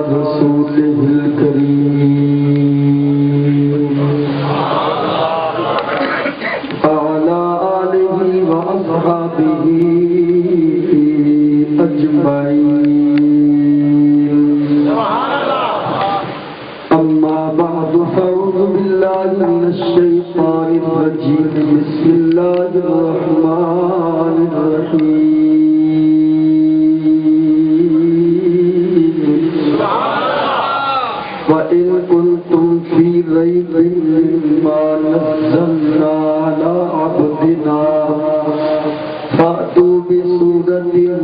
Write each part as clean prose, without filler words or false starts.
رسوله الكريم وعلى آله وأصحابه أجمعين. أما بعد فأعوذ بالله من الشيطان الرجيم. بسم الله الرحمن الرحيم. وإن كنتم في ريب مما نزلنا على عبدنا فأتوا بسورة من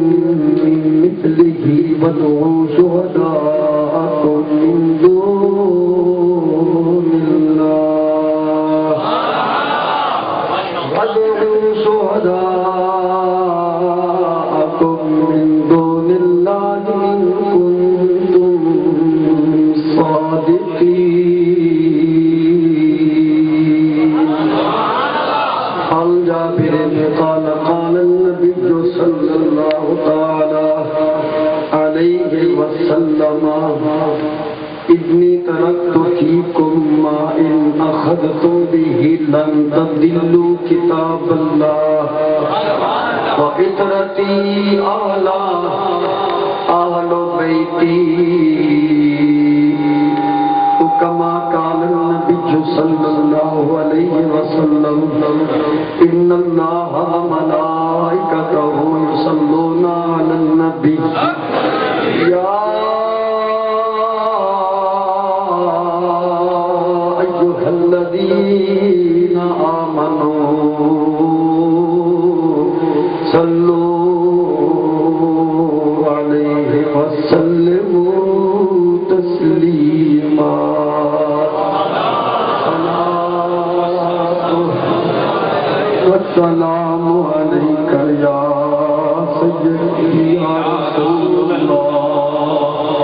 مثله وادعوا شهداءكم من دون الله وادعوا شهداءكم من دون الله إن كنتم صادقين. عن جابر قال قال النبي صلى الله تعالى عليه وسلم إني تركت فيكم ما إن أخذتم به لن تضلوا كتاب الله وعترتي أهل بيتي كما قال النبي صلى الله عليه وسلم إن الله وملائكته يصلون على النبي يا أيها الذين آمنوا صلوا عليه وسلموا تسليما. السلام عليك يا سيدي يا رسول الله.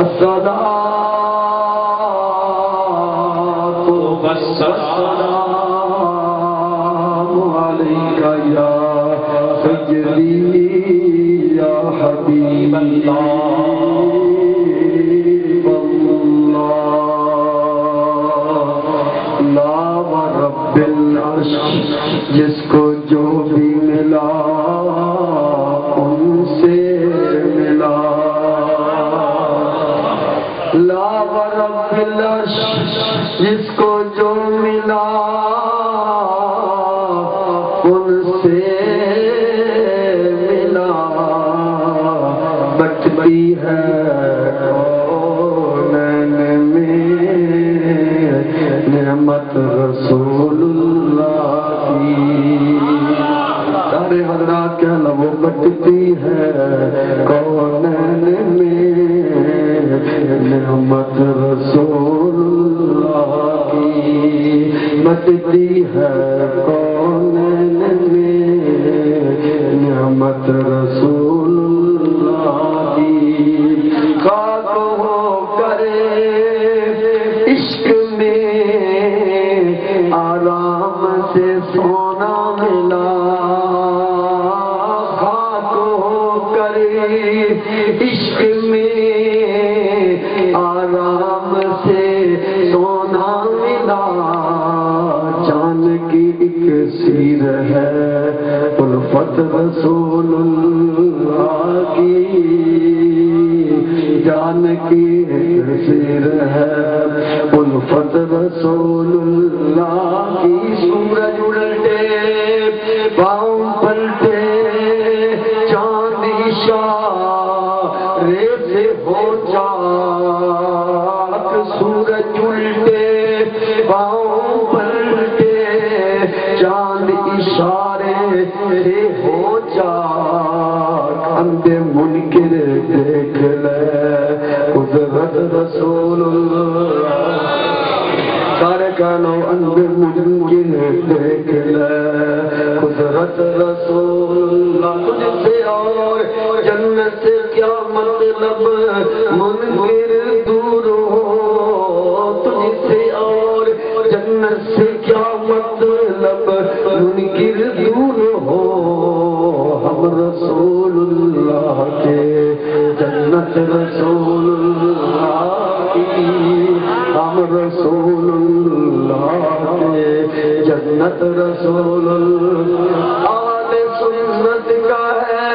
الصلاة والسلام عليك يا سيدي يا حبيب اللہ ورب العرش جس کو جو بھی ملا ان سے ملا. لا ورب العرش جس کو جو ملا ان سے ملا. بچتی ہے نعمت رسول اللہ کی. سارے حضرات کے لبو بٹتی ہے کونین میں نعمت رسول اللہ کی. بٹتی ہے کونین میں نعمت رسول اللہ کی. خاک ہو کرے عشق میں آرام سے سونا ملا. خاک ہو کرے عشق میں آرام سے سونا ملا. چاند کی ایک سیر ہے الفت رسول اللہ کی. جان کی ایک سیر ہے الفت رسول اللہ کی. سورج اڑتے پاؤں پلٹے چاند اشارے سے ہو چاک. سورج اڑتے پاؤں پلٹے چاند اشارے سے ہو چاک. اندھے منکر دیکھ لے قدرت رسول اللہ. کارکنوں اندھے منکر دیکھ لے قدرت رسول اللہ. تجھ سے اور جنت سے کیا مطلب منکر دور ہو. تجھ سے اور جنت سے کیا مطلب منکر دور ہو. ہم رسول اللہ کے جنت رسول اللہ سنت رسول آل سنت کا ہے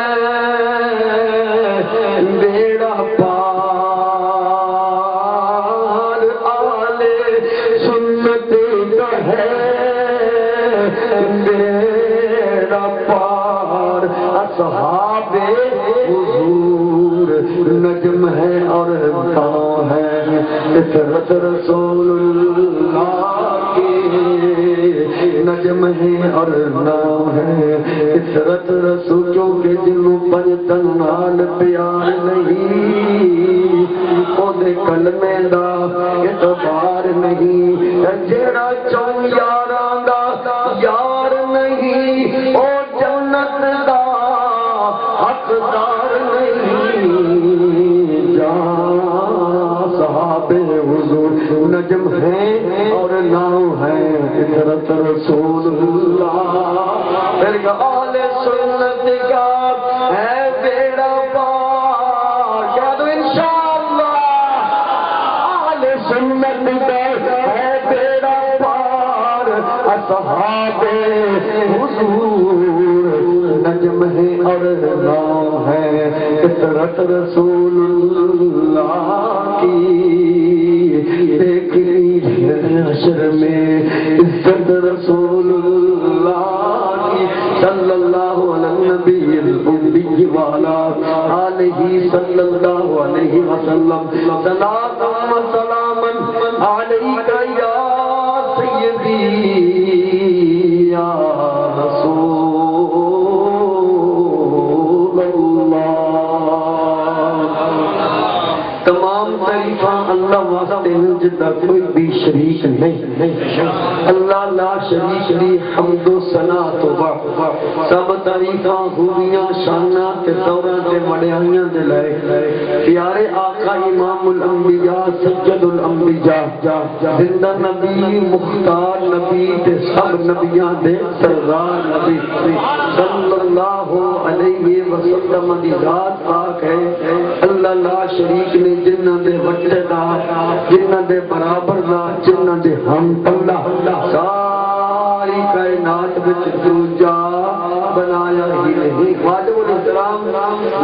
بیڑا پار، آل سنت کا ہے بیڑا پار، اصحاب حضور نجم ہے اور تاں ہے، عطرت رسول اللہ کی نجم ہے اور نام ہے، عطرت رسول کیونکہ جنوں پنجتن نال پیار نہیں، او دے کلمے دا اعتبار نہیں، جیڑا چون یاراں دا یار نہیں، او جنت دا حقدار نہیں، صحاب حضور نجم ہیں اور نام ہے، عطرت رسول اللہ، پھر آل سنت کا ہے بیڑا پار، کہہ دو انشاءاللہ، آل سنت کا ہے بیڑا پار، اصحاب حضور نجم ہے اور نام ہے، عطرت رسول اللہ کی، دیکھنی حشر میں عزت رسول اللہ کی، صلی اللہ علیہ النبی الأمی وعلا آلہ صلی اللہ علیہ وسلم، صلاۃ و سلام علیک یا سیدی یا رسول اللہ۔ تمام تعریفاں اللہ واسطے ہیں جدا کوئی بھی شریک نہیں، اللہ لا شریک دی حمد و ثنا تو سب تعریفاں خوبیاں شاناں تے دوراں تے وڈیائیاں دے لائے پیارے آقا امام الانبیاء سید الانبیاء زندہ نبی مختار نبی تے سب نبیاں دے سردار نبی صلی اللہ علیہ وسلم دی ذات پاک ہے، اللہ لا شریک نے جنہ دے وٹے دا، جنہ دے برابر دا، جنہ دے ہم پلہ، ساری کائنات وچ دوجا بنایا ہی نہیں۔ واجب الاحترام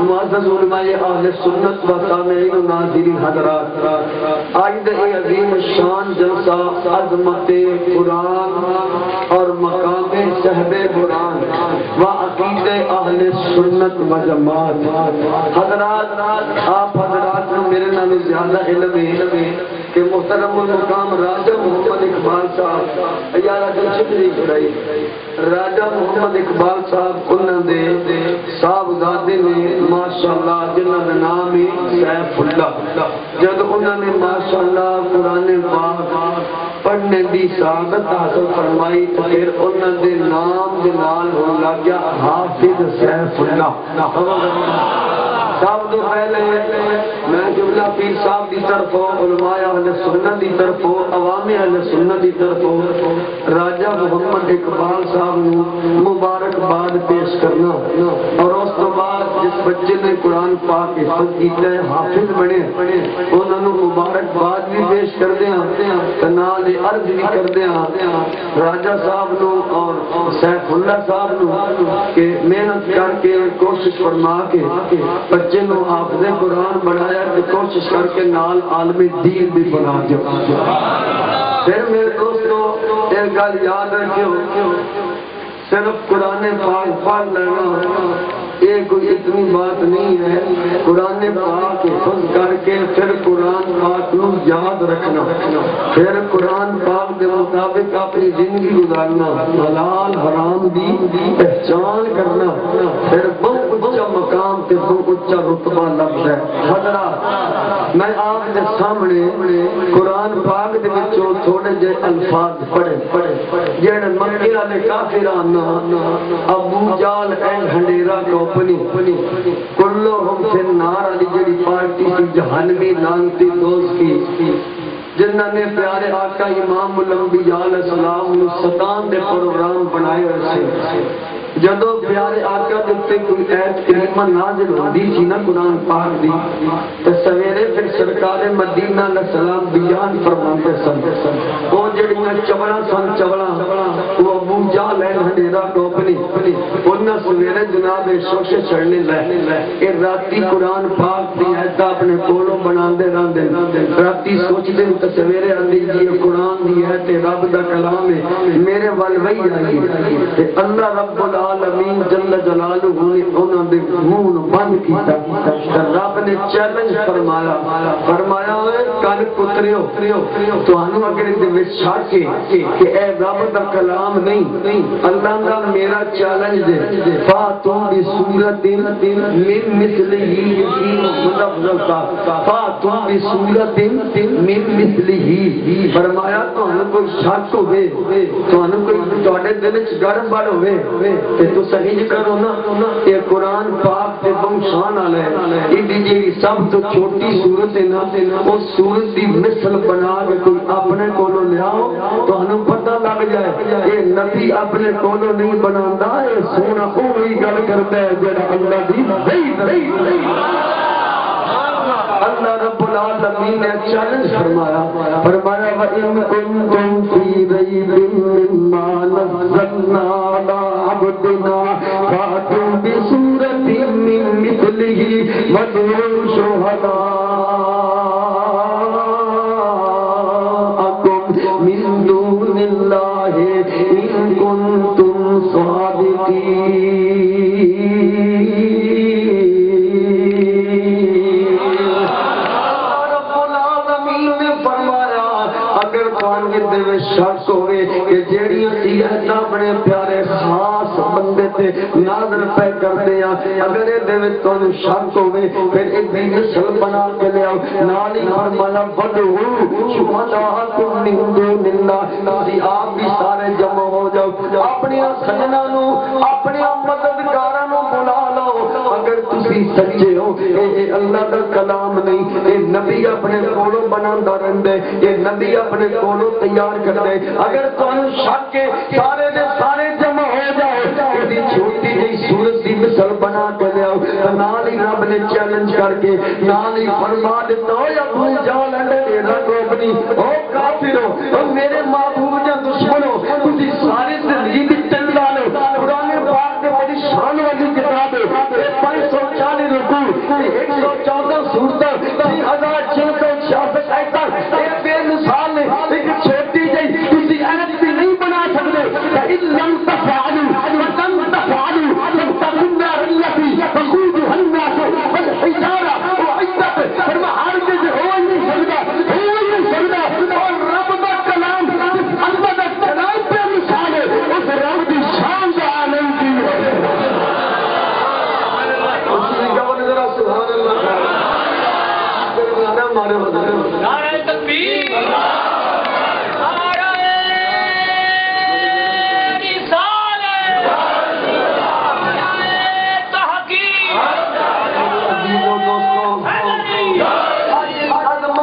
معزز علماء اہل سنت و سامعین و ناظرین حضرات، آج دے عظیم شان جلسہ عظمت قرآن اور مقام صحب قرآن و عقید اہل سنت و جماعت، حضرات آپ حضرات نے میرے نام زیادہ علم ہے کہ محترم المقام راجہ محمد اقبال صاحب ایارہ دلشکری کرائی، راجہ محمد اقبال صاحب انہوں دے صاحب زادے نے ماشاءاللہ جنہوں نے نام ہی سیف اللہ، جب انہوں نے ماشاءاللہ قرآن پاک پڑھنے دی سعادت حاصل فرمائی تو پھر انہوں نے نام دے نال ہو لگیا حافظ سیف اللہ۔ سب تو پہلے میں جملہ پیر صاحب دی طرف علماء اہل سنت دی طرف عوام اہل سنت دی طرف راجہ محمد اقبال صاحب نو مبارکباد پیش کرنا، اور اس تو بعد جس بچے نے قرآن پاک حفظ کیتا ہے حافظ بنے انہوں نے مبارکباد بھی پیش کر دیا، نال عرض بھی کر دیا راجہ صاحب نو اور سیف اللہ صاحب نو کہ محنت کر کے کوشش فرما کے بچے نو حافظ قرآن بنایا کہ کوشش کر کے نال عالم دین بھی بنا دو۔ پھر میرے دوستو ایک گل یاد رکھو، صرف قرآن پاک پڑھ لینا یہ کوئی اتنی بات نہیں ہے، قرآن پاک حفظ کر کے پھر قرآن پاک نو یاد رکھنا، پھر قرآن پاک کے مطابق اپنی زندگی گزارنا، حلال حرام دی پہچان کرنا، پھر بہت اچھا مقام تے بہت اچھا رتبہ لفظ ہے۔ حضرات میں آپ کے سامنے قرآن پاک دے وچوں تھوڑے جے الفاظ پڑھے جڑے مکے والے کافران ابو جال اینڈ ہنڈیرا کمپنی کلہم فی النار علی جڑی پارٹی تھی جہنمی لانتی دوست کی، جنہوں نے پیارے آقا امام الانبیاء علیہ السلام ستان دے پروگرام بنائے ہوئے سے، جدو پیارے آقا دیتے کوئی ایت کریمہ نازل ہوتی تھی نا قرآن پاک دی تو سویرے پھر سرکار مدینہ علیہ السلام بیان فرماتے سن، وہ جڑیاں چوڑا سن چوڑا وہ ابو جا لین ہنڈیرا ٹوپنی انہاں سویرے جناب شوشے چڑھنے لے اے راتی قرآن پاک دی ایتا اپنے کولوں بناندے راندے راتی سوچ دے تو سویرے اندھی جی قرآن دی ہے تے رب دا کلام ہے میرے والوئی آئی تے اللہ رب العالمین جل جلالہ نے انہاں دے منہ بند کیتا تے رب نے چیلنج فرمایا ہے کن پتریو تانوں اگر دے وچ چھڑ کے کہ اے رب دا کلام نہیں اللہ دا میرا چیلنج دے فاتو بسورت من مثلہ مطلب فاتو بسورت من مثلہ فرمایا تانوں کوئی شک ہوے تانوں کوئی تواڈے دل وچ گرم بڑ ہوے تے تو صحیح کرو نا اے قرآن پاک تے بمشان والے ایڈی جی سب تو چھوٹی صورت ہے نا اس صورت دی مثل بنا کے کوئی اپنے کولوں لیاؤ تانوں پتہ لگ جائے یہ نبی اپنے کولوں نہیں بناندا اے سونا اوہی گل کردا ہے جڑا اللہ دی نہیں اللہ رب العالمین نے چیلنج فرمایا وَإِن كُنتُمْ فِي رَيْبٍ مِّمَّا نَزَّلْنَا عَلَىٰ عَبْدِنَا فَأْتُوا بِسُورَةٍ مِّن مِّثْلِهِ وَادْعُوا شُهَدَاءَكُم مِّن دُونِ اللَّهِ إِن كُنتُمْ صَادِقِينَ شک ہوئے کہ جیڑی سیاحت اپنے پیارے خاص بندے تے ناظر پہ کر دیا اگر یہ دے تو شک ہوئے پھر ایک دی نسل بنا کے لے آؤ نالی فرمایا بدعو شہداءکم من دون اللہ تسی آپ بھی سارے جمع ہو جاؤ اپنی سجنا نو اپنی مددگاراں نو بلا لو اگر تسی سچے ہو اے اللہ دا کلام نہیں اے نبی اپنے کولوں بناندا رہندا ہے اے نبی اپنے کولوں تیار کر دے اگر تانوں شک کے سارے دے سارے جمع ہو جاؤ ایڈی چھوٹی جی صورت دی مثال بنا کے لے آؤ نال ہی رب نے چیلنج کر کے نال ہی فرما دیتا ہو یا بھول جا لے تیرا کوپنی او کافرو او میرے محبوب دے دشمنو تسی ساری زندگی دی چنگا لو قرآن پاک دے بڑی شان والی کتاب ہے 540 رکوع 114 سورتاں 3666 آیات اے بے مثال ہے ایک چھوٹی جی کسی ایت بھی نہیں بنا سکتے فَإِن لَمْ تَفْعَلُوا وَلَمْ تَفْعَلُوا فَاتَّقُوا النَّارَ الَّتِي وَقُودُهَا النَّاسُ وَالْحِجَارَةُ أُعِدَّتْ فرمایا ہرگز ہو نہیں سکتا اور رب کا کلام جس اللہ کا کلام پہ مثال ہے اس رب کی شان کا عالم کی ہے سبحان اللہ نعرہ تکبیر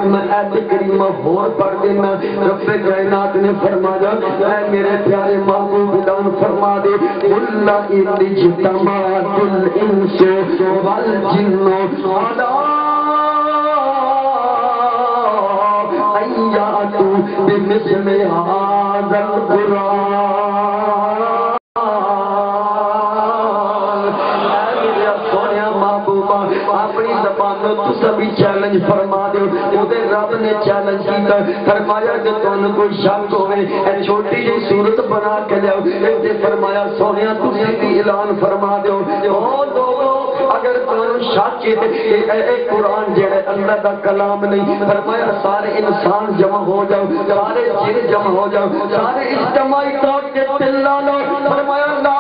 میں ایت کریمہ اور پڑھ دینا رب کائنات نے فرمایا اے میرے پیارے محبوب اعلان فرما دے قل ان اجتمعت الانس والجن علی ان یاتوا بمثل هذا القرآن اپنی زبانوں تو سبھی چیلنج فرما دے اودے رب نے چیلنج کیتا فرمایا کہ تانوں کوئی شک ہوے اے چھوٹی جی صورت بنا کے لیاؤ تے فرمایا سونیا تسی بھی اعلان فرما دیو او لوگو اگر تانوں شک ہے اے قرآن جڑا اللہ دا کلام نہیں فرمایا سارے انسان جمع ہو جاؤ سارے جن جمع ہو جاؤ سارے اجتماعی طور کے تلا لو فرمایا لا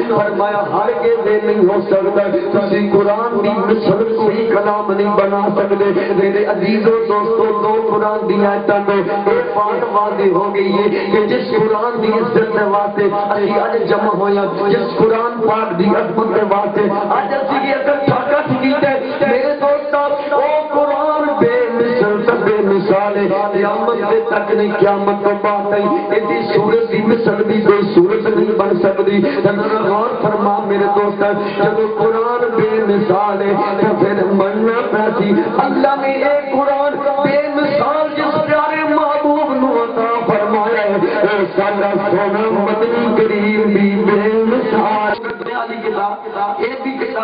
فرمایا ہر کے دے نہیں ہو سکتا تسی قرآن دی مثل کوئی کلام نہیں بنا سکتے میرے عزیزو دوستو دو قرآن دی آیتاں تو ایک بات واضح ہو گئی ہے کہ جس قرآن دی عزت دے واسطے اسی اج جمع ہویا جس قرآن پاک دی عظمت دے واسطے اج اسی اکٹھا کٹ کیتے میرے دوستو او قرآن بے مثل بے مثال ہے قیامت تک نہیں قیامت تو بعد نہیں ایسی صورت دی مثل بھی کوئی صورت نہیں بن سکتی غور فرما میرے دوست جب قرآن بے مثال ہے تو پھر مننا پیسی اللہ نے ایک قرآن بے مثال جس پیارے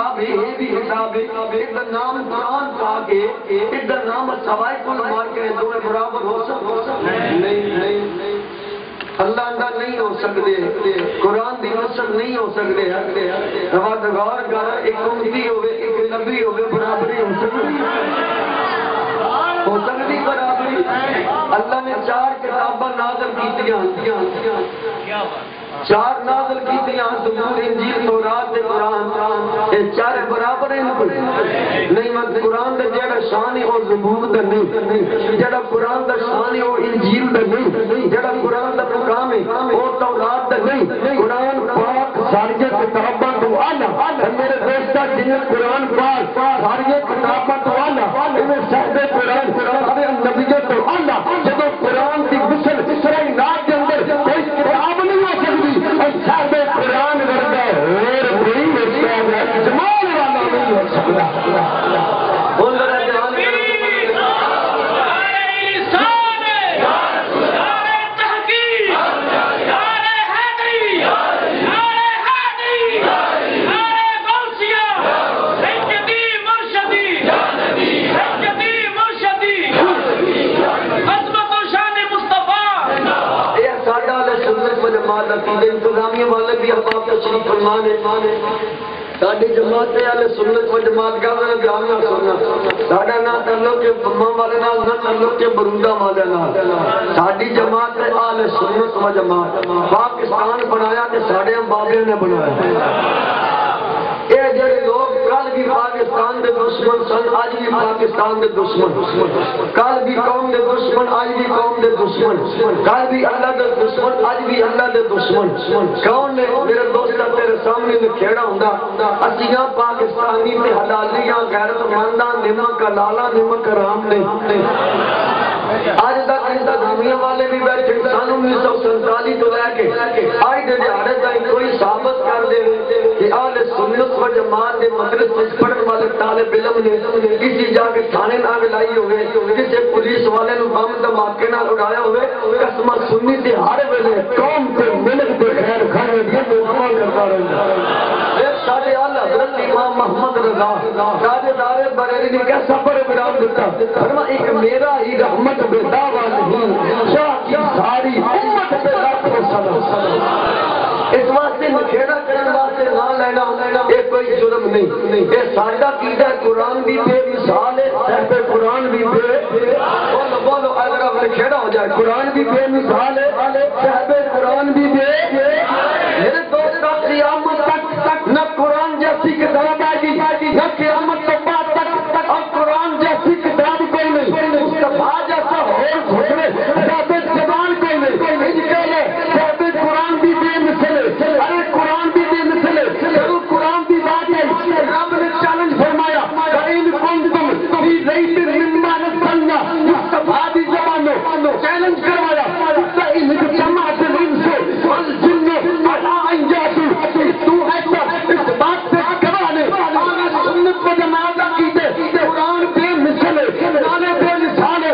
حساب ہے یہ بھی حساب ہے ادھر نام قرآن پا کے ادھر نام سوائے کل مار کے دونوں برابر ہو سکتے نہیں اللہ اندر نہیں ہو سکتے قرآن دی نسل نہیں ہو سکتے غور کر ایک امتی ہوئے ایک نبی ہوئے برابری ہو سکتی برابری اللہ نے 4 کتاباں نازل کیتیاں چار نازل کیتیاں زبور انجیل تورات تے قرآن یہ چار برابر ہیں نہیں مت قرآن دا جڑا شان ہے وہ زبور دا نہیں جڑا قرآن دا شان ہے وہ انجیل دا نہیں جڑا قرآن دا مقام ہے وہ تورات دا نہیں قرآن پاک ساری کتاباں تو اعلی میرے دوستا جن قرآن پاک ساری کتاباں تو اعلی انہیں صاحب قرآن سارے نبیوں تو اعلی جب قرآن کی مثل کائنات کے اندر کوئی کتاب نہیں ہو سکتی صاحب قرآن ورگا اور کوئی جمال والا نہیں ہو سکتا انتظامیہ والے بھی احباب تشریف فرمان ہے ساڑھی جماعت والے سنت و جماعت کا میں بیان نہ سننا ساڑھا نہ تعلق کے بمہ والے نال نہ تعلق کے برودہ والے نال ساڑھی جماعت آل سنت و جماعت پاکستان بنایا کہ ساڑھے ہم بابیوں نے بنایا اے جڑے لوگ کل بھی پاکستان دے دشمن سن آج بھی پاکستان دے دشمن کل بھی قوم دے دشمن آج بھی قوم دے دشمن کل بھی اللہ دے دشمن آج بھی اللہ دے دشمن کون نے میرے دوستہ تیرے سامنے میں کھیڑا ہوں اسیاں پاکستانی میں حلالیاں غیرت مندہ نمک لالا نمک رام نے آج تک انتظامیہ والے بھی بیٹھے سن 1947 تو لے کے آج دے دیارے تک کوئی ثابت کر دے کہ آل سنت و جماعت دے مدرس پڑھن والے طالب علم نے کسی جا کے تھانے نہ ملائی ہوئے کسی پولیس والے نو بم دھماکے نہ اڑایا ہوئے قسم سنی تے ہر ویلے قوم تے ملک تے خیر کھانے دی دعا کرتا رہندا ساڈے اعلی حضرت امام محمد رضا تاجدار بریلی نے کیسا پروگرام دیتا فرما ایک میرا ہی رحمت بے دعویٰ نہیں شاہ کی ساری امت پہ لاکھوں سلام اس واسطے مکھیڑا کرنے واسطے نہ لینا یہ کوئی جرم نہیں یہ ساڈا قیدہ قرآن بھی بے مثال ہے صاحب قرآن بھی بے بولو اگر مکھیڑا ہو جائے قرآن بھی بے مثال ہے صاحب قرآن بھی بے میرے دوست قیامت تک نہ قرآن جیسی کتاب آئی نہ قیامت تو بعد تک اور قرآن جیسی کتاب کوئی نہیں مصطفیٰ جیسا اور گھٹنے ثابت زبان کوئی نہیں ثابت قرآن بھی بے مثل ہے ارے قرآن بھی بے مثل ہے ضرور قرآن بھی بات ہے رب نے چیلنج فرمایا فَإِن كُنتُمْ فِي رَيْبٍ مِّمَّا نَزَّلْنَا مصطفیٰ دی زبانوں چیلنج کروایا فَإِنِ اجْتَمَعَتِ الْإِنسُ وَالْجِنُّ عَلَىٰ أَن يَأْتُوا تو ایسا اس بات سے گوانے آنا سنت و جماعت عقیدے قرآن بے مثل ہے نالے بے مثال ہے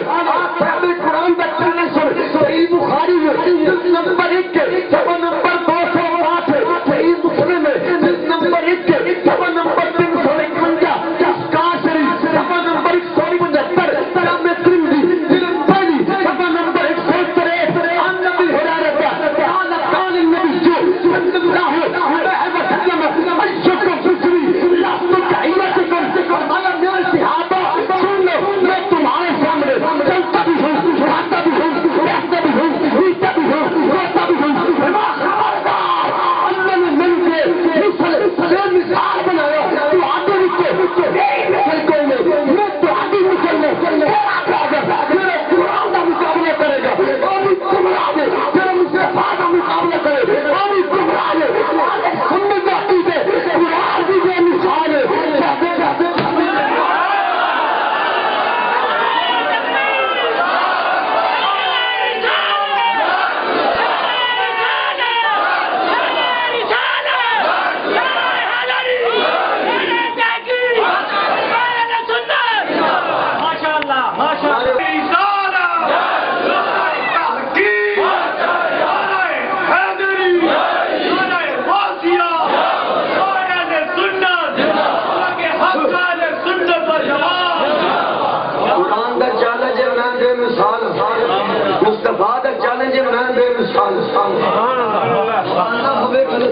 صاحب قرآن کا چیلنج صحیح بخاری میں جس نمبر 1 کے صفحہ نمبر 208 ہے صحیح مسلم میں جس نمبر 1 کے صفحہ نمبر 351 اسکار شریف صفحہ نمبر 175 جامع ترمذی جلد پہلی صفحہ نمبر 163 عن نبی ہریرہ قال قال النبی صلی اللہ علیہ وسلم الشکر فطری لست کعیمتکم فرمایا میرے صحابہ سن لو میں تمہارے سامنے چلتا بھی ہوں کھاتا بھی ہوں بیٹھتا بھی ہوں پیتا بھی ہوں روتا بھی ہوں خبردار اللہ نے مل کے مثال بنایا تو آگے نکلے کوئی نہیں میں تو آگے نکلنے میرے قرآن کا مقابلہ کرے گا اور بھی گمراہ ہے میرے مصطفیٰ کا مقابلہ کرے اور بھی گمراہ ہے سننے کا عقیدہ قرآن بھی بے مثال ہے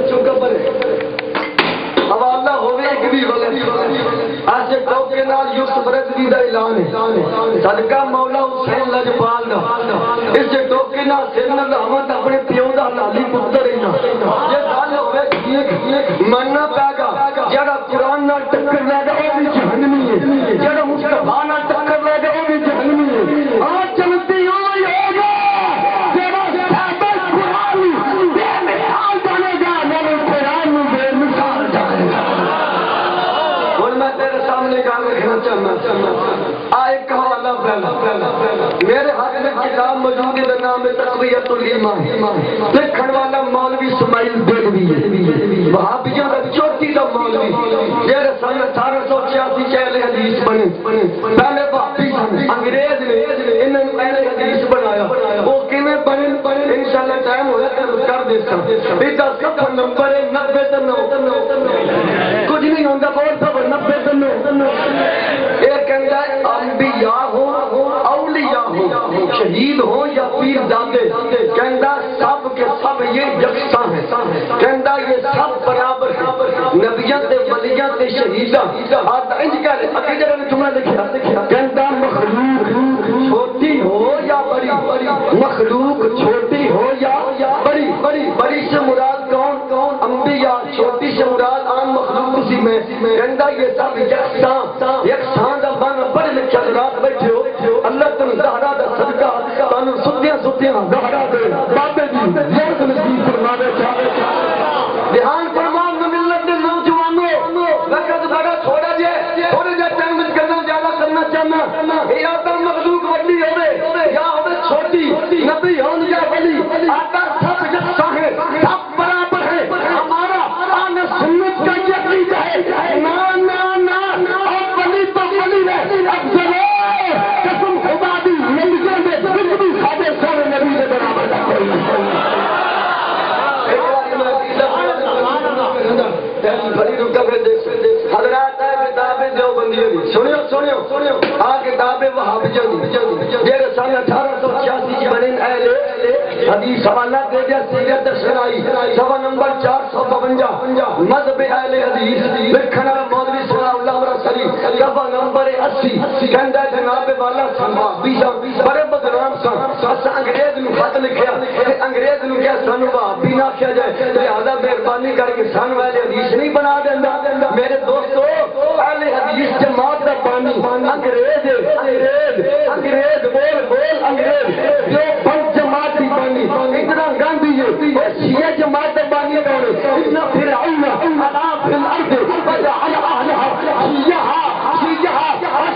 چکا پڑے حوالہ ہوئے ایک بھی غلط ایسے ٹوکے نال یوسف رضوی دا اعلان ہے صدقہ مولا حسین لجپال دا اس ٹوکے نال سیدنا احمد اپنے پیو دا حلالی پتر ہی نا یہ گل ہوئے مننا پے گا جڑا قرآن نال ٹکر لے گا وہ بھی جہنمی ہے جڑا مصطفیٰ نال ٹکر لے گا وہ بھی جہنمی ہے آج چلتی ہوئی ہوگا جڑا صحابہ قرآن بے مثال بنے گا میرے قرآن بے مثال جائے گا اور میں تیرے سامنے کام رکھنا چاہنا آئے حوالہ پہلا میرے ہاتھ میں کتاب موجود ہے نام ہے تقویت الایمان لکھن والا مولوی اسماعیل دہلوی وہابیوں کا چوٹی کا مولوی میرے سن 1886 کے اہل حدیث بنے پہلے وہابی سن انگریز نے انہوں نے اہل حدیث بنایا وہ کیویں بنے انشاءاللہ ٹائم ہویا تو کر دے سکتا بیٹا صفحہ نمبر 90 تے 9 کچھ نہیں ہوندا بہت صفحہ 90 تے 9 یہ کہندا ہے انبیاء ہو اولیاء ہو شہید ہو یا پیر دادے کہندا سب کے سب یہ یکساں ہیں کہندا یہ سب برابر ہیں نبیوں تے ولیاں تے شہیداں آج انج کہہ رہے اگے جڑا جملہ لکھیا کہندا مخلوق چھوٹی ہو یا بڑی مخلوق چھوٹی ہو یا بڑی سے مراد کون انبیاء چھوٹی سے مراد عام مخلوق اسی میں کہندا یہ سب یکساں دا بن پڑھ لکھا رات بیٹھے ہو اللہ تم زہرا دا صدقہ تانوں ستیاں زہرا دے بابے دی زیادہ نصیب فرماوے دھیان فرمان میں ملت دے نوجوانوں وقت بڑا تھوڑا جے ٹائم وچ گلاں زیادہ کرنا چاہنا یہ آتا مخلوق وڈی ہوے یا ہوے چھوٹی نبی ہون یا ولی آتا سب یکساں ہیں سب برابر ہیں ہمارا اہل سنت کا یہ عقیدہ ہے نا اور ولی تو ولی ہے افضل قسم خدا دی نبیوں میں زندگی سادے سارے نبی کے برابر ہے حضرات کتاب دیوبندیوں دی سنیو آ کتاب وہابیوں دی میرے سامنے 1886 کی بنی اہل حدیث حوالہ دے دیا سیرت شرعی صفحہ نمبر 452 مذہب اہل حدیث لکھن والا مولوی ثناء اللہ مرسلی صفحہ نمبر 80 کہندا ہے جناب والا سنبھا بیسا بڑے بدنام سن اس انگریز نو خط لکھیا انگریز نو کہیا سن وہابی نہ کیا جائے لہذا مہربانی کر کے سن والے حدیث نہیں بنا دیندا میرے دوستو اہل حدیث جماعت دا بانی انگریز بول انگریز جو بند جماعت دی بانی اتنا گاندھی ہے شیعہ جماعت دا بانی کون اتنا فرعون علا فی الارض وجعل اهلها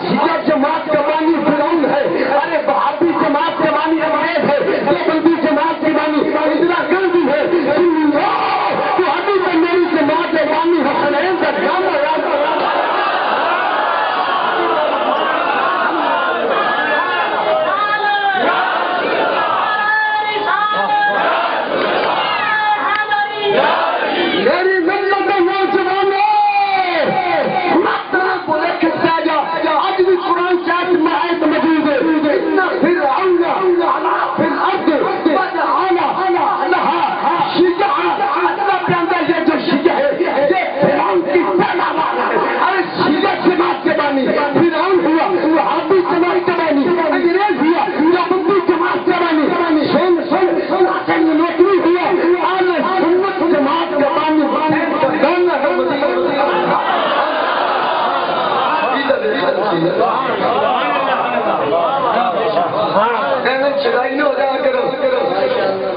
شیعہ جماعت کا بانی فرعون ہے ارے وہابی جماعت کا بانی انگریز ہے دیوبندی جماعت کی بانی اتنا گاندھی ہے تو ابھی تو میری جماعت کا بانی حسنین کا نام یاد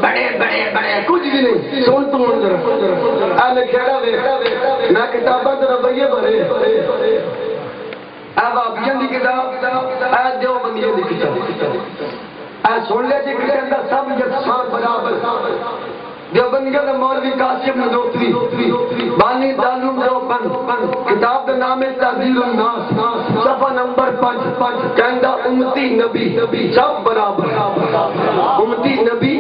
بڑے کچھ بھی نہیں سن تو منظر اہل کھیڑا ویکھ میں کتاباں تے رویے بھرے اے وہابیاں دی کتاب اے دیوبندیاں دی کتاب اے سن لے جی کہ اندر سب یکساں برابر دیوبندیاں دا مولوی قاسم ندوتوی بانی دارالعلوم دیوبند کتاب دا نام ہے تحذیر الناس صفحہ نمبر 5 کہندا امتی نبی سب برابر امتی نبی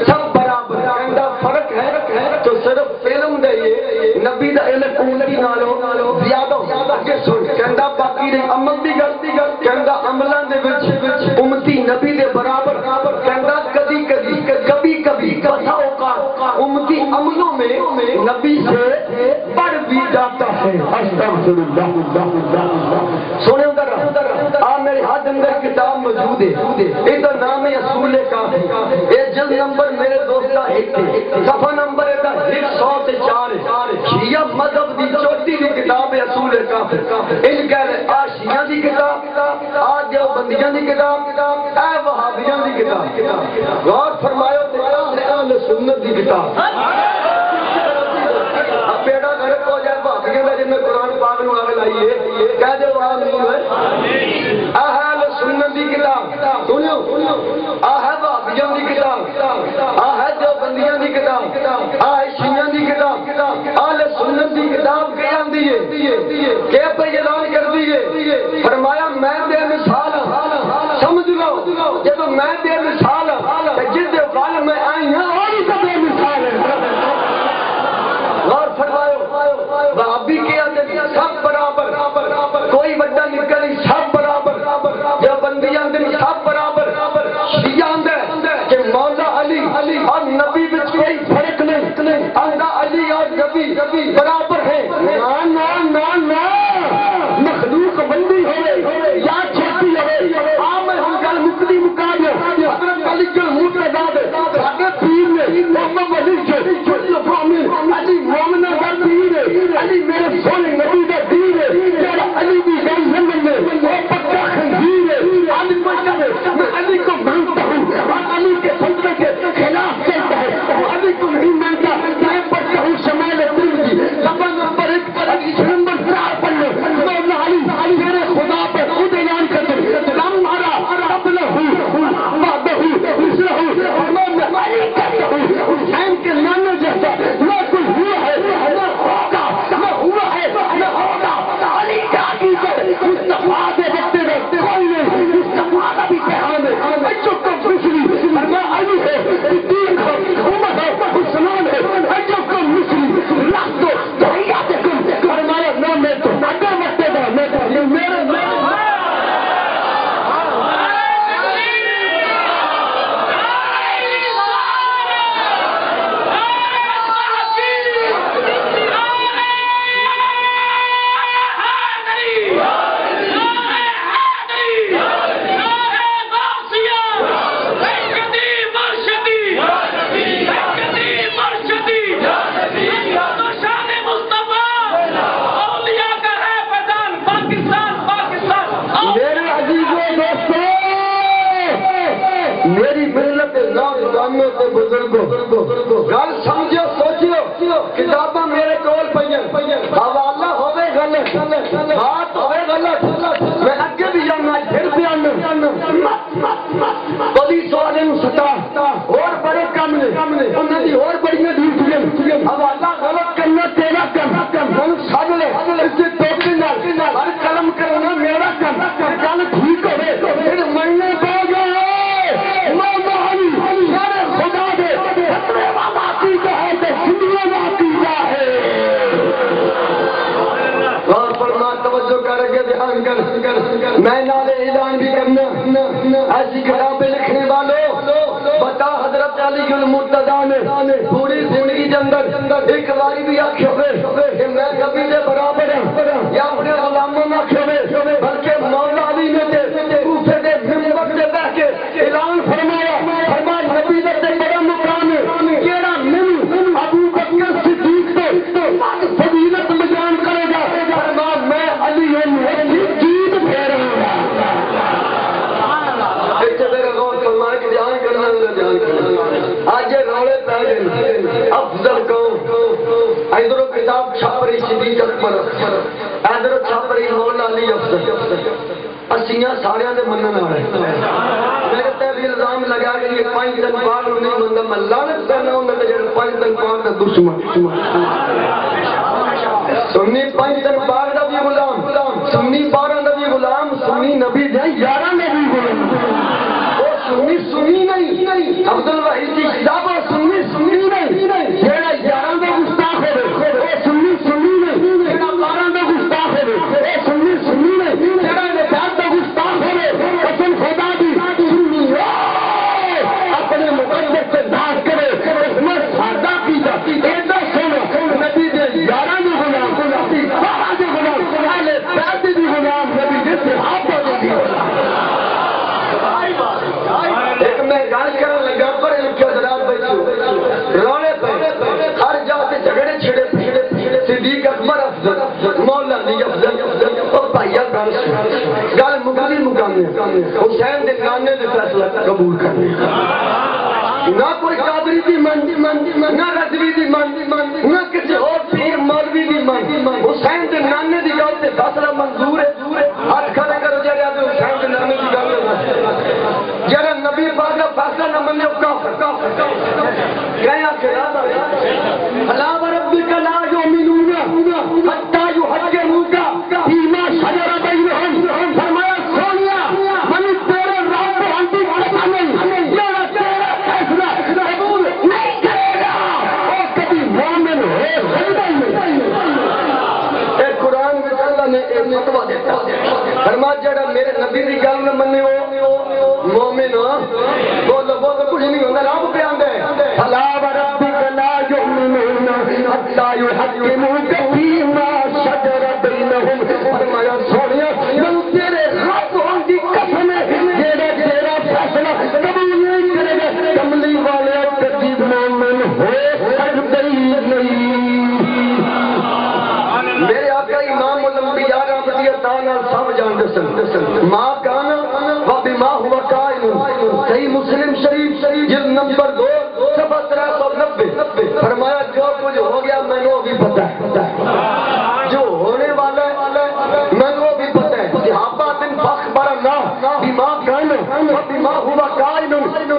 سب برابر کہندا فرق ہے تو صرف علم دے نبی دا علم امتی نالو زیادہ اگے سن کہندا باقی دے عمل دی غلطی کہندا عملاں دے وچ امتی نبی دے برابر کہندا کبھی بسا اوقات امتی عملوں میں نبی سونے ادھر آپ میرے ہاتھ اندر کتاب موجود ہے، یہ تو نام ہے اصول کافی، یہ جلد نمبر میرے دوست کا ایک ہے، صفحہ نمبر 104 شیعہ مذہب دی چوٹی دی کتاب ہے اصول کافی، ان کہہ رہے آ شیعہ دی کتاب، آ دیوبندیاں دی کتاب، اے وہابیاں دی کتاب، غور فرمایو اہل سنت دی کتاب۔ اب بیڑا غرق ہو جائے وہابیاں دا جن میں قرآن پاک نو آگے لائیے کہہ دے وہ آمین ہے اہل سنت دی کتاب، سنو آہ وہابیاں دی کتاب، آہ دیوبندیاں دی کتاب، آہ شیعہ دی کتاب، اہل سنت دی کتاب کے آندی ہے کہ پہ اعلان کر دیئے فرمایا میں بے مثال سمجھ لو جب میں بے مثال جس وال میں آئی ہوں اور اسے بے مثال ہے۔ غور فرماؤ وہابی کیا سب برابر، کوئی بڑا نکل سب برابر، جو بندیاں دن سب برابر، شیعہ اندر کہ مولا علی اور نبی بچ کوئی فرق نہیں، اندہ علی اور نبی برابر ہیں، مخلوق بندی ہوئے یا چھوٹی ہوئے عام ہم کل مقدی مقابل حضرت علی کے مرتضی ساڈے پیر نے محمد علی کے چھوٹی فامل علی مومنہ کا پیر ہے، علی میرے سونے نبی کا پیر ہے، میرا علی بھی گئی زمن میں وہ پکا خنزیر ہے، علی پکا ہے میں علی کو مانتا ہوں اور علی کے فتوے کے خلاف چلتا ہے، علی کو نہیں مانتا میں پڑھتا ہوں شمال ترمذی صفحہ نمبر 1 نمبر 4 پڑھنے مولا علی میرے خدا پر خود اعلان کرتے لم ارا قبلہ بعدہ مثلہ میں علی کہتا ہوں حسین کے نانے جیسا نہ کوئی ہوا ہے نہ ہوگا، نہ ہوا ہے نہ ہوگا، علی کا عقیدہ مصطفیٰ سے بچتے رہتے کوئی نہیں، مصطفیٰ کا بھی پیغام ہے بچوں کو مسلم میں علی ہے صدیق ہے عمر ہے عثمان ہے بچوں کو مسلم رکھ دو دھیات کم فرمایا نہ میں تو آگے بڑھتے گا میں تو یہ میرے میری ملت نوجوانوں سے بزرگوں گل سمجھو سوچو کتاباں میرے کول پئیاں حوالہ ہوے غلط بات ہوے غلط میں اگے بھی جانا پھر بھی آنا پولیس والے نوں ستا اور بڑے کم نے انہاں دی اور بڑیاں ڈیوٹیاں حوالہ غلط کرنا تیرا کم ہن سمجھ لے اس دے توقع نال ہر قلم کرنا میرا کم گل ٹھیک ہوے پھر مننے پے گئے میں نالے اعلان بھی کرنا ایسی کتابیں لکھنے والوں بتا حضرت علی المرتضیٰ نے پوری زندگی کے اندر ایک باری بھی آخر کہ میں کبھی دے برابر ہوں یا اپنے غلاموں نہ کھوے بلکہ مولا علی نے کوفے دے منبر دے بیٹھ کے اعلان فرمایا نبی دے بڑا مقام ہے کیڑا من ابو بکر صدیق سے فضیلت بیان کرے گا فرمایا میں علی ہوں جیت پھیرا آج رولے پہ گئے افضل قوم ادھروں کتاب چھاپ رہی صدیق اکبر ادھروں چھاپ رہی مولا علی افضل اسیاں سارے دے منن والے میرے تے بھی الزام لگا کہ یہ 5 دن بعد نہیں مندا میں لعنت کرنا ہوں تے جڑے 5 دن بعد دا دشمن سنی 5 دن بعد دا بھی غلام سنی 12 دا بھی غلام سنی نبی دے 11 نے بھی غلام سنی نہیں عبد الوحید کی کتاب سنی نہیں جیڑا 11 دا گستاخ ہے اے سنی نہیں جیڑا 12 دا گستاخ ہے اے سنی نہیں جیڑا 9 دا گستاخ ہے قسم خدا دی سنی اپنے مقدس سے داغ کرے اس میں سادہ کی جاتی ایسا سنو نبی دے 11 نے غلام ایک میں گل کرن لگا پر لکھے حضرات بیٹھو رونے پہ ہر جا سے جھگڑے چھڑے صدیق اکبر افضل مولا علی افضل اور بھائیا گل مکانی حسین دے نانے دے فیصلہ قبول کرنے نہ کوئی قادری دی من نہ رضوی دی من نہ کسی اور پیر مولوی دی من حسین دے نانے دی گل تے فیصلہ منظور ہے ہاتھ کھڑے کرو جڑے آدھے حسین دے نانے دی گل جڑا نبی پاک کا فیصلہ نہ منے کافر کہیں آخر فلا وربک لا یؤمنون حتی یحکموک فیما شجر بینہم فرمایا سونیا من تیرے رب کو انتی قسم میرا تیرا فیصلہ قبول نہیں کرے گا اور کبھی مومن ہو سکتا ہی نہیں۔ ایک قرآن میں اللہ نے ایک فتویٰ دیتا فرمایا جڑا میرے نبی دی گل نہ منے ہو مومن ہو بولو کچھ نہیں ہوتا رب پہ آندے فلا وربک لا یؤمنون حتی یحکموک فیما شجر بینہم فرمایا سونیا من تیرے رب کی قسم ہے جیڑا تیرا فیصلہ قبول نہیں کرے گا کملی والے کبھی مومن ہو سکتے ہی نہیں۔ میرے آقا امام الانبیاء رحمتی اللہ سب جانتے سن ماں کانا و بما ہوا قائم صحیح مسلم شریف جلد نمبر 2 صفحہ 390 فرمایا جو کچھ ہو گیا میں نے بھی پتہ ہے جو ہونے والا ہے میں نے بھی پتہ ہے صحابہ بن فخبرنا بما کانا و بما ہوا قائم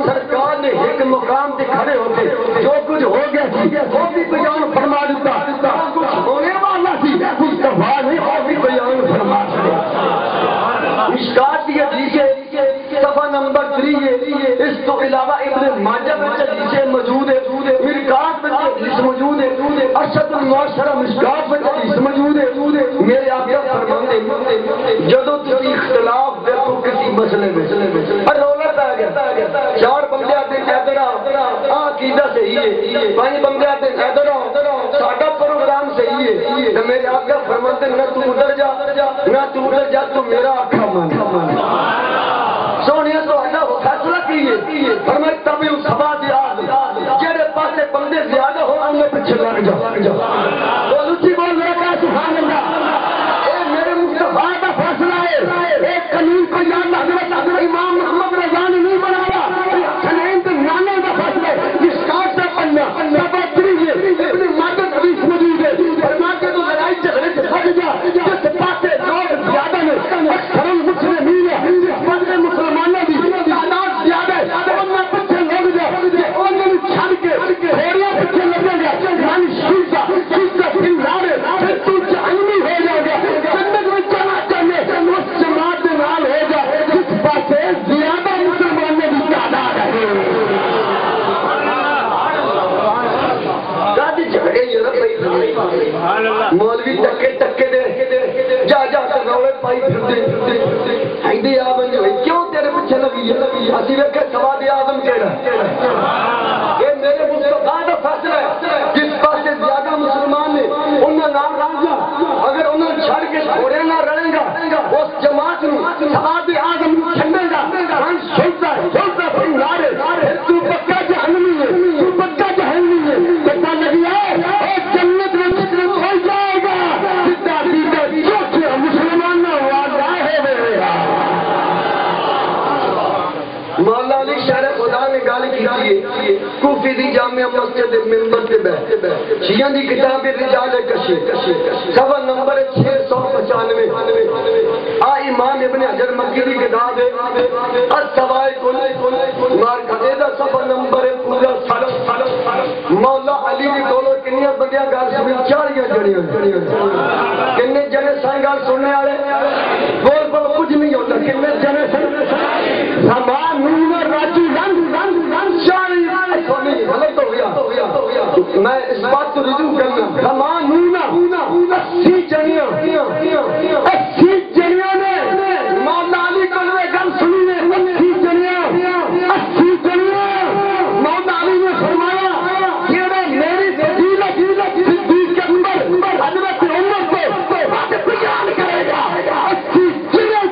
سرکار نے ایک مقام پہ کھڑے ہوتے جو کچھ ہو گیا وہ بھی بیان فرما دیتا کچھ ہونے والا تھی کچھ دفعہ نہیں وہ بھی بیان فرما دیتا۔ مشکات یہ حدیث صفحہ نمبر 3 ہے اس تو علاوہ ابن ماجہ میں حدیث موجود ہے مرکات میں حدیث موجود ہے ارشد المعاشرہ مشکات میں حدیث موجود ہے۔ میرے آقا فرماتے جدو تسی اختلاف دیکھو کسی مسئلے میں رولت آ گیا 4 بندے آتے ادھر آؤ عقیدہ صحیح ہے 5 بندے آتے ادھر آؤ ساڈا پروگرام صحیح ہے تو میرے آقا فرماتے نہ تو ادھر جا نہ تو ادھر جا تو میرا آقا مان سونیا تو اللہ فیصلہ کیے فرمائے تبھی اس سبا دیاد جیڑے پاسے بندے زیادہ ہو انہیں پیچھے لگ جا تو لچی بول رہا کہا سبحان اللہ اے میرے مصطفیٰ کا فیصلہ ہے ایک قانون کو یاد حضرت امام محمد رضا نے نہیں بنایا حسنین کے نانے کا فیصلہ ہے جس کاٹ سے پڑھنا سبتری ہے ابن مادر حدیث موجود ہے فرما کے تو لڑائی جھگڑے سے بھگ جا جس پاسے لوگ زیادہ نے اکثر مسلمین جس پاسے مسلمانوں کی تعداد زیادہ ہے انہیں پیچھے لگ جا انہیں چھڑ کے گھوڑیاں پیچھے لگے گا یعنی شیشہ دل رارے پھر تو جہنمی ہو جائے گا جنت میں چلا چاہنے اس جماعت نال ہو جا جس پاسے زیادہ مسلمانوں کی تعداد ہے۔ گاڑی جھگڑے مولوی ٹکے دے جا کے روڑے پائی پھرتے ہیندی آدم جو کیوں تیرے پیچھے لگی ہے اسی ویکھے سواد آدم کیڑا یہ میرے مصطفیٰ کا فیصلہ ہے جس پاسے زیادہ مسلمان نے انہیں نام راجا اگر انہیں چھڑ کے چھوڑے نہ رہے گا اس جماعت میں سواد آدم چھنڈے گا ہم سنتا پھر نارے تو پکا جہنمی ہے تو پکا جہنمی ہے پتہ لگی ہے جنت میں ہو جائے گا سیدھا سیدھا مسلمانوں والا ہے مولا علی شہر خدا نے گل کی کوفی دی جامع مسجد منبر تے بیٹھ شیعہ دی کتاب رجال کشی صفحہ نمبر 695 امام ابن حجر مکی دی کتاب ہے السوائے کل مارکہ دا صفحہ نمبر پورا مولا علی دی دونوں کنیاں بندیاں گل سنی 40 جڑیاں کنے جنے سائیں گل سننے والے بول کچھ نہیں ہوتا کنے جنے زمان نور راجی رنگ شاعری غلط ہو گیا میں اس بات کو رجوع کرنا زمان نور 80 جڑیاں نے مولا علی کو گل سنی نے 80 جڑیاں مولا علی نے فرمایا یہ میری صدیق کے اندر حضرت عمر کو بات بیان کرے گا 80 جڑیاں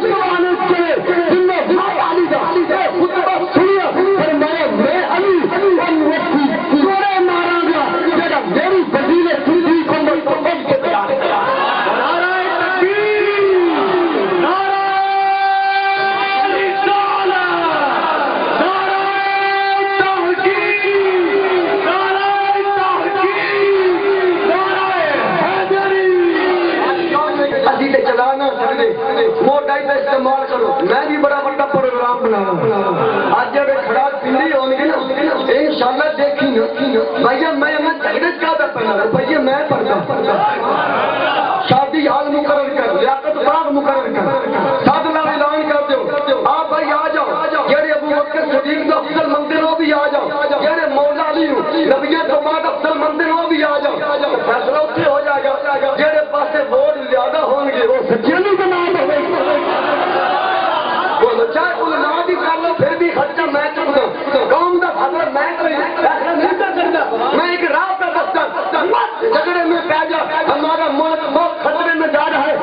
موٹائی کا استعمال کرو. میں بھی بڑا بڑا پروگرام بنانا آج جب کھڑا پنڈی ہوں گے نا انشاءاللہ دیکھی بھیا میں جھگڑے کا پہنا بھیا میں پڑھتا شادی حال مقرر کر لیاقت باغ مقرر کر سادلہ اعلان کر دو آپ بھائی آ جاؤ جڑے ابو بکر صدیق تو افضل مندر ہو بھی آ جاؤ جڑے مولا علی نبیوں تو بعد افضل مندر ہو بھی آ جاؤ فیصلہ اتنے ہو جائے گا جڑے پاسے ووٹ زیادہ ہوں گے وہ سچے نہیں بنا بولو چاہے علماء بھی کر لو پھر بھی خرچہ میں چکتا قوم کا خبر میں کرتا میں ایک راہ پہ بستا جھگڑے میں پہ جا ہمارا ملک بہت خطرے میں جا رہا ہے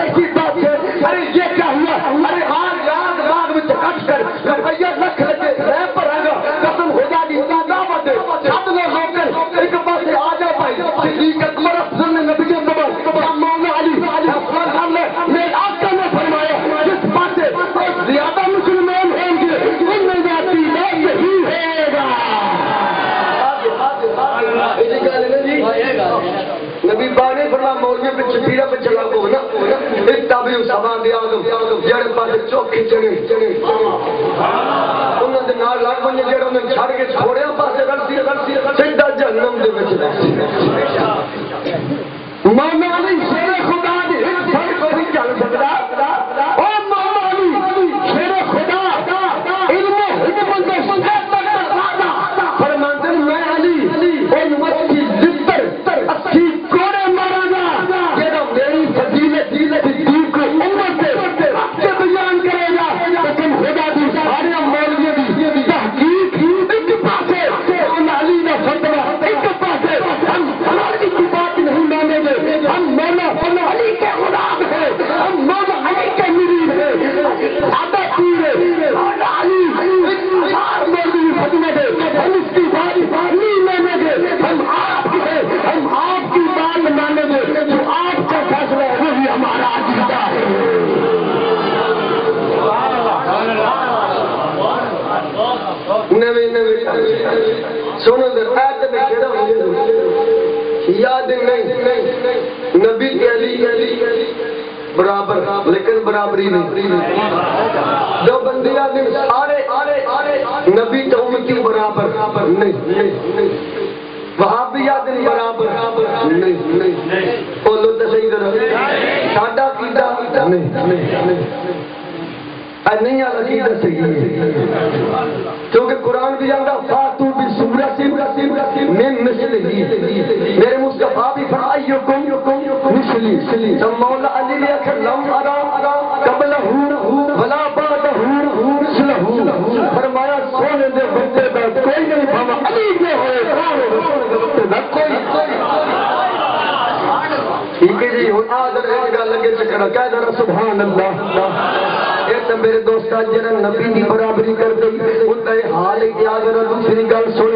ایسی بات ہے ارے یہ کیا ہوا ارے آج یاد بعد میں چکٹ کر روپیہ لکھ لگے میں پر آگا قسم ہو جا دی دعوت ہے ساتھ میں ہو کر ایک پاس سے آ جا پائی صدیق اکبر افضل نے نبی کے قبر مولا علی افضل صاحب نے میرے آقا نے فرمایا جس پاس سے زیادہ مسلمان ہیں گے ان میں جاتی نہیں ہے گا نبی پاک نے فرمایا مولوی پہ چپیرا پہ چلا کو نا اتابی صحابہ دے آدم جڑے پاسے چوکھی چنے انہاں دے نال لگ ونجے جڑے انہاں چھڑ کے چھوڑیا پاسے رسی سیدھا جہنم دے وچ مولا علی شیر خدا دی ایک پھڑ کو نہیں چل سکدا او مولا علی شیر خدا علم و حکمت دے فرماندے میں علی ان مچھی زبر اسی کوڑے مارا گا جڑا میری فضیلت صدیق امت سے سے بیان کرے گا لیکن خدا دی سارے مولوی دی تحقیق ایک پاسے مولا علی دا فتوا ایک پاسے ہم ہماری کی بات نہیں مانیں گے ہم مولا علی کے غلام ہیں ہم مولا علی کے مرید ہیں سادہ پیر ہیں مولا علی ہر مولوی فتوا دے ہم اس کی بات نہیں مانیں گے ہم آپ کی بات مانیں گے جو آپ کا فیصلہ ہے وہی ہمارا عقیدہ ہے سنو در آیت میں کہہ رہا ہوں یاد نہیں نبی کے علی برابر لیکن برابری نہیں جو بندیاں دن سارے نبی تو امتی برابر نہیں وہابیہ دن برابر نہیں بولو تو صحیح طرح ساڈا عقیدہ نہیں نہیں عقیدہ صحیح ہے کیونکہ قرآن بھی جانتا فاتو بسورۃ من مثلہ میرے مصطفیٰ بھی فرمائیکم مثلی تو مولا علی نے اکھر لم ارا قبلہ ولا بعدہ مثلہ فرمایا سونے دے بندے دا کوئی نہیں بھاوا علی کے ہوئے کوئی ٹھیک ہے جی ہوں آدھر ایک گا لگے چکرہ کہہ دارا سبحان اللہ ایسا میرے دوستا جنہ نبی دی برابری کر دی ان کا حال ایک یاد رہا دوسری گل سن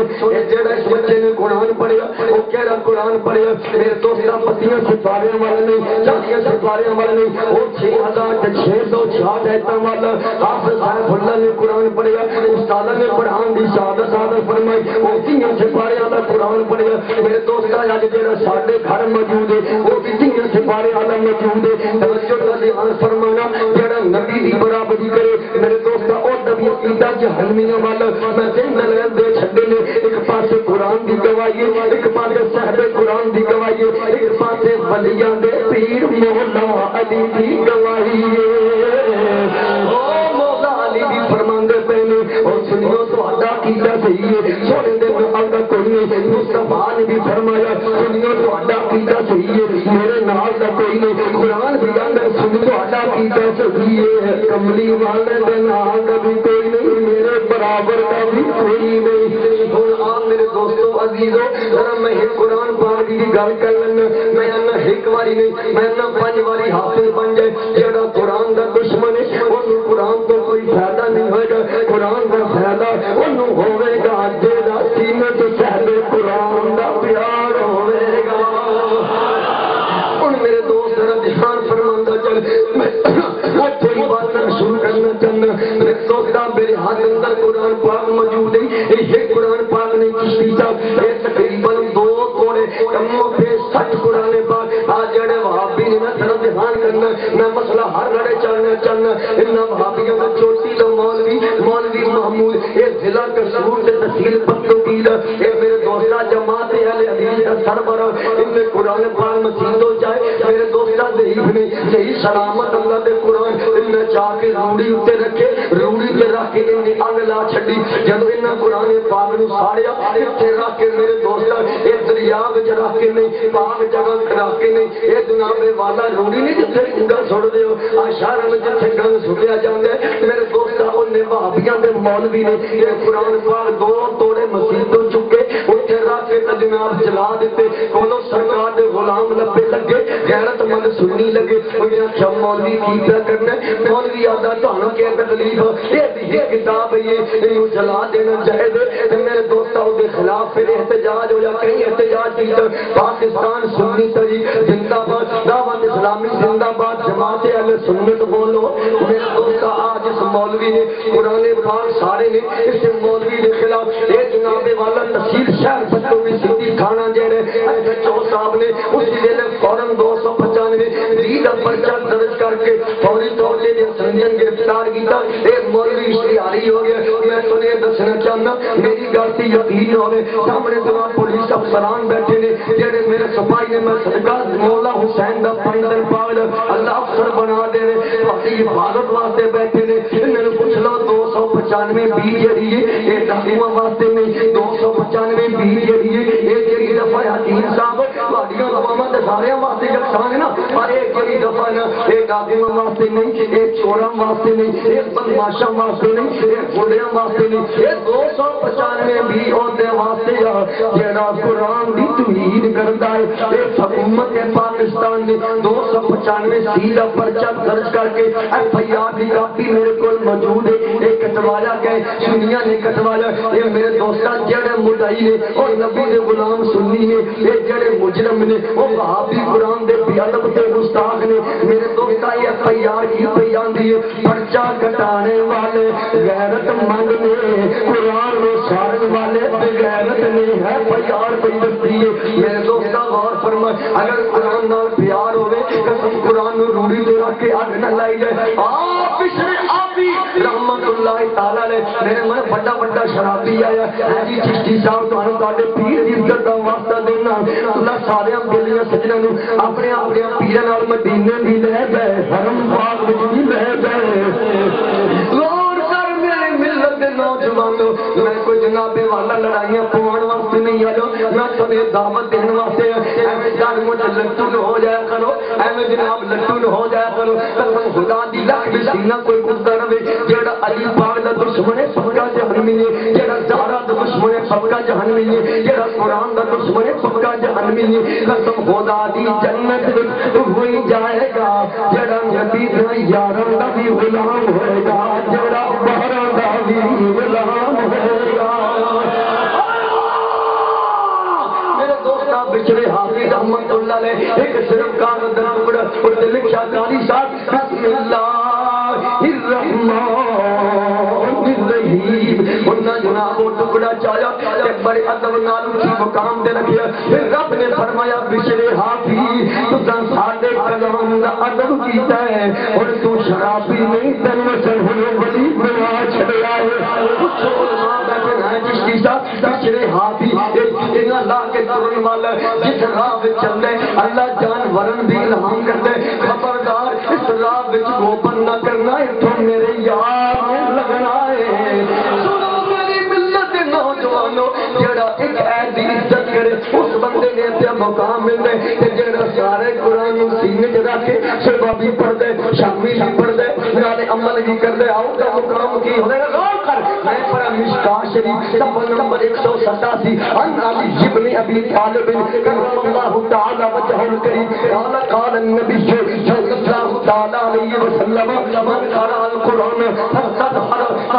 جڑا اس بچے نے قرآن پڑھیا وہ کہہ رہا قرآن پڑھیا میرے دوستا پتیاں ستارے والا نہیں چاندیاں ستارے والا نہیں وہ 6,666 ایتا والا حافظ صاحب اللہ نے قرآن پڑھیا استادہ نے قرآن دی شہادت فرمائی وہ تیاں ستارے والا قرآن پڑھیا میرے دوستا آج جڑا ساڈے گھر موجود ہے وہ بھی تیاں ستارے والا موجود ہے توجہ کا دھیان فرمانا جڑا نبی دی برابری کرے میرے دوستا اور نبی عقیدہ جہنمیوں والا میں دن دلین دے چھڑے نے ایک پاسے قرآن دی گواہی ایک پاسے صحب قرآن دی گواہی ایک پاسے ولیاں دے پیر مولا علی دی گواہی مولا علی دی فرماندے پہنے اور سنیو تو ادا عقیدہ صحیح ہے سونے دے میں آگا کوئی نہیں مصطفیٰ نے بھی فرمایا سنیو تو ادا عقیدہ صحیح ہے میرے نال دا کوئی نہیں قرآن بھی اندر سنیو تو ادا عقیدہ صحیح ہے کملی والے دے نال دا بھی کوئی نہیں میرے برابر دا بھی کوئی نہیں اور آپ میرے دوستو عزیزو ذرا میں ایک قرآن پاک دی گل کر لینا میں انہا ایک واری نہیں میں انہا 5 واری حافظ بن جائے جڑا قرآن دا دشمن ہے انہوں قرآن تو کوئی فائدہ نہیں ہوئے گا قرآن دا فائدہ انہوں ہوئے گا جیدہ سینہ تو صحب قرآن دا پیار ہوئے گا ان میرے دوست ذرا دھیان فرماندہ چل میں کوئی بات نہ شروع کرنا چاہنا میرے دوست میرے ہاتھ اندر قرآن پاک موجود ہے یہ قرآن پاک نہیں کسی صاحب یہ تقریباً 2 کوڑے کموں پہ 60 قرآن پاک آج جڑے وہابی نے ذرا دھیان کرنا چلنا میں مسئلہ ہر لڑے چلنا انہاں وہابیوں کا چوٹی دا مولوی محمود اے ضلع کسور سے تحصیل پتو کیل اے میرے دوستہ جماعت اہل حدیث کا سربراہ ان میں قرآن پاک مسجد ہو جائے میرے دوستہ ضعیف نے صحیح سلامت اللہ دے قرآن ان میں چاہ کے روڑی اتے رکھے روڑی تے رکھ کے ان اگ لا چھڈی جب انہاں قرآن پاک نو ساڑیا تے رکھ کے میرے دوستہ اے دریا وچ رکھ کے نہیں پاک جگہ رکھ کے نہیں اے جناب والا روڑی نہیں جتھے گل چھوڑ دیو آ شہر میں جتھے گل سٹیا جاندا ہے میرے دوستہ اونے وہابیاں دے مولوی نے اے قرآن پاک دو توڑے مسجد تو چکے اوتھے رکھ کے جناب جلا دیتے کونوں سرکار دے غلام لبے لگے غیرت مند سنی لگے انہاں کیا مولوی کی پیا کرنا مولوی آدا تانوں کیا تکلیف یہ کتاب ہے یہ جلا دینا جائز ہے میرے دوستوں کے خلاف پھر احتجاج ہو یا کہیں احتجاج کیتا پاکستان سنی تحریک زندہ باد دعوت اسلامی زندہ باد جماعت اہل سنت بولو میرے دوستوں آج اس مولوی نے قرآن پاک سارے نے اس مولوی کے خلاف یہ جناب والا تحصیل شہر بچوں میں سیدھی کھانا دے رہے چو صاحب نے اسی دن فوراً 295 کا پرچہ درج کر کے فوری طور سے سنجن گرفتار کیتا ایک مولوی اشتہاری ہو گیا میں تمہیں دسنا چاہنا میری غلطی یقین ہوگی سامنے دعا پولیس افسران بیٹھے نے جڑے میرے سپاہی نے میں صدقہ مولا حسین دا پندر پاگل اللہ افسر بنا دے تھوڑی حفاظت واسطے بیٹھے نے انہوں پوچھ لو 295 بی جڑی ہے یہ ڈاکوؤں واسطے نہیں 295 بی جڑی ہے یہ جڑی دفعہ حکیم صاحب تھوڑیاں عواماں تے سارے واسطے یکساں ہے نا پر ایک جڑی دفعہ نا یہ ڈاکوؤں واسطے نہیں یہ چوراں واسطے نہیں یہ بدماشاں واسطے نہیں یہ گھوڑیاں واسطے نہیں یہ 295 بی ہوتے واسطے جڑا قرآن دی توہین کرتا ہے یہ حکومت پاکستان نے 295 سی کا پرچہ درج کر کے ایف آئی آر کی کاپی میرے کو موجود ہے یہ کٹوایا گئے سنیا نے کٹوایا یہ میرے دوستان جڑے مدعی نے اور نبی دے غلام سنی نے یہ جڑے مجرم نے وہ وہابی قرآن دے بے ادب تے گستاخ نے میرے دوستا یہ ایف آئی آر کی پئی آندی ہے پرچہ کٹانے والے غیرت مند نے قرآن میں سارن والے بے غیرت نے ہے ایف آئی آر پئی دستی ہے میرے دوستا غور فرمائے اگر قرآن نال پیار ہوئے قسم قرآن نو روڑی دے رکھ کے اگ نہ لائی جائے آپ پچھلے آبی رحمت اللہ تعالی نے میرے من بڑا بڑا شرابی آیا جی چشتی صاحب تو پیر کی عزت کا واسطہ دینا اللہ سارے بولیاں سجنا نو اپنے پیروں نال مدینے بھی لے گئے حرم پاک وچ بھی لے گئے غور کر میرے ملت دے نوجوانوں میں کوئی جناب والا لڑائیاں پوان واسطے نہیں آجو میں تمہیں دعوت دینے واسطے ایویں جانو لٹو نہ ہو جایا کرو ایویں جناب لٹو نہ ہو جایا کرو قسم خدا دی لکھ بھی سینہ کوئی گزرا رہے جیڑا علی پاک دا دشمن ہے پکا جہنمی ہے جیڑا زہرا دا دشمن ہے پکا جہنمی ہے جیڑا قرآن دا دشمن ہے پکا جہنمی ہے قسم خدا دی جنت ہوئی جائے گا جیڑا نبی دا یاروں دا بھی غلام ہوئے گا جیڑا بہروں دا بھی غلام ہوئے گا بچڑے حافظ احمد اللہ علیہ ایک صرف کان درد بڑا اور دلک شاکانی صاحب بسم اللہ الرحمن الرحیم انہا جناب وہ ٹکڑا چایا ایک بڑے ادب نالو کی مقام دے رکھیا پھر رب نے فرمایا بچڑے حافظ تو تن ساڑھے کلام دا ادب کیتا ہے اور تو شرابی نہیں تن وسن ہوئے بڑی بنا چھڑیا ہے کچھ علماء بیٹھے ہیں جشتی صاحب بچڑے حافظ انہا لا کے درن والا جس راہ وچ چلے اللہ جانورن بھی الہام کرتے خبردار اس راہ وچ گوپن نہ کرنا تو میرے یار میں لگنا ہے سنو میری ملت نوجوانوں جڑا ایک ایسی عزت کرے اس بندے نے اپنا مقام ملے جڑا سارے قرآن سینے چ رکھ کے صبح بھی پڑھ دے شامی بھی پڑھ دے نالے عمل بھی کر دے آؤ کا مقام کی ہونے گا غور کر میں پڑھا مشکاہ شریف صفحہ نمبر 187 عن علی ابن ابی طالب کرم اللہ تعالی وجهه الكريم قال النبي صلى الله تعالى عليه وسلم من قرأ القرآن فقد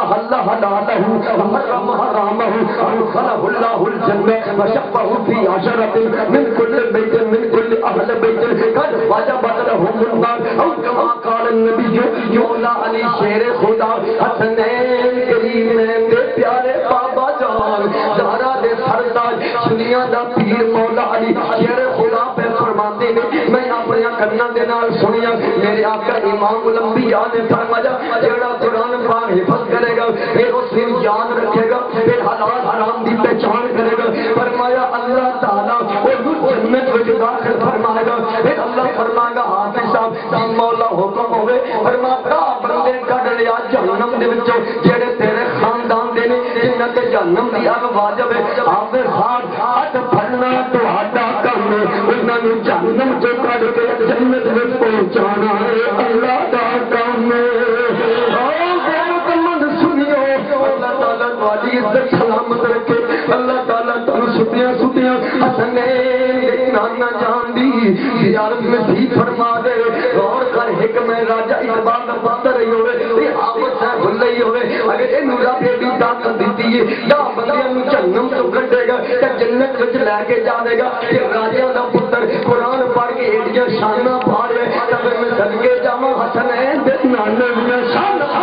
حل حلاله وحرم حرامه ادخله الله الجنة وشفه في عشرة من كل بيت من كل أهل بيت قد وجبت لهم النار أو كما قال النبي مولا علی شیر خدا حسنین کریمین دے پیارے بابا جان زہرا دے سردار سنیا دا پیر مولا علی شیر خدا پہ فرماتے ہیں میں اپنے کرنا دے نال سنیا میرے آقا امام الانبیاء نے فرمایا جڑا قرآن پاک حفظ کرے گا پھر اس نے یاد رکھے گا پھر حلال حرام دی پہچان کرے گا فرمایا اللہ تعالیٰ وہ جنت میں داخل فرمائے گا پھر اللہ فرمائے گا حافظ صاحب مولا حکم ہوئے فرماتا بندے کڈ لیا جہنم دے وچوں جڑے تیرے خاندان دے نے جنہاں تے جہنم دی اگ واجب ہے حافظ صاحب ہاتھ پھڑنا تہاڈا کم ہے انہاں نوں جہنم چوں کڈ کے جنت وچ پہنچانا ہے اللہ دا کام ہے عزت سلامت رکھے اللہ تعالیٰ تم ستیاں ستیاں حسنین نانا جان دی زیارت میں بھی فرما دے غور کر حکم راجہ اقبال کا پتہ رہی ہوئے یہ آفت ہے بھل رہی ہوئے اگر یہ نورا پہ بھی طاقت دیتی ہے یا بندیاں نو جہنم تو کٹے گا یا جنت وچ لے کے جانے گا کہ راجہ دا پتر قرآن پڑھ کے ایڈیاں شاناں پا رہے تب میں صدقے جاواں حسنین دے نانے دیاں شاناں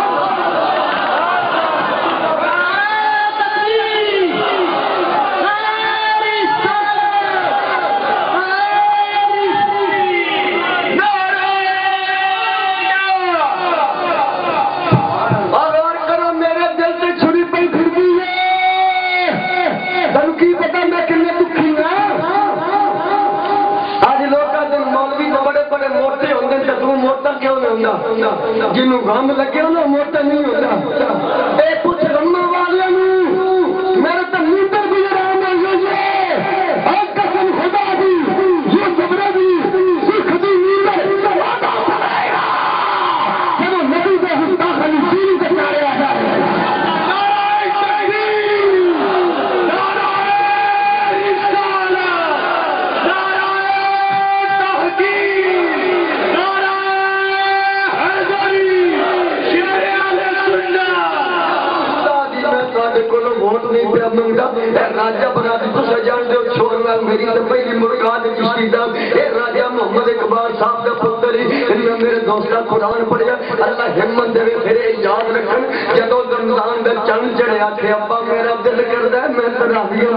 جنہوں غم لگے انہوں موٹا نہیں ہوتا اے کچھ غمہ والے میرے تو نیتر بھی رہنا ہے اور قسم خدا دی یہ صبرہ دی سکھ دی نیتر وعدہ کرائے گا جب نبی دے ہستا خلی دین سے چارے آ جائے نعرہ تکبیر نعرہ رسالہ نعرہ تحقیق نعرہ ووٹ نہیں پیا منگا راجہ بنا دی تسا جان دے چھوڑنا میری تے پہلی مرغات چشتی دا اے راجہ محمد اقبال صاحب دا پتر انہاں میرے دوستا قرآن پڑھیا اللہ ہمت دے پھر یاد رکھن جدوں رمضان دا چند چڑھیا تے ابا میرا دل کردا ہے میں تراویح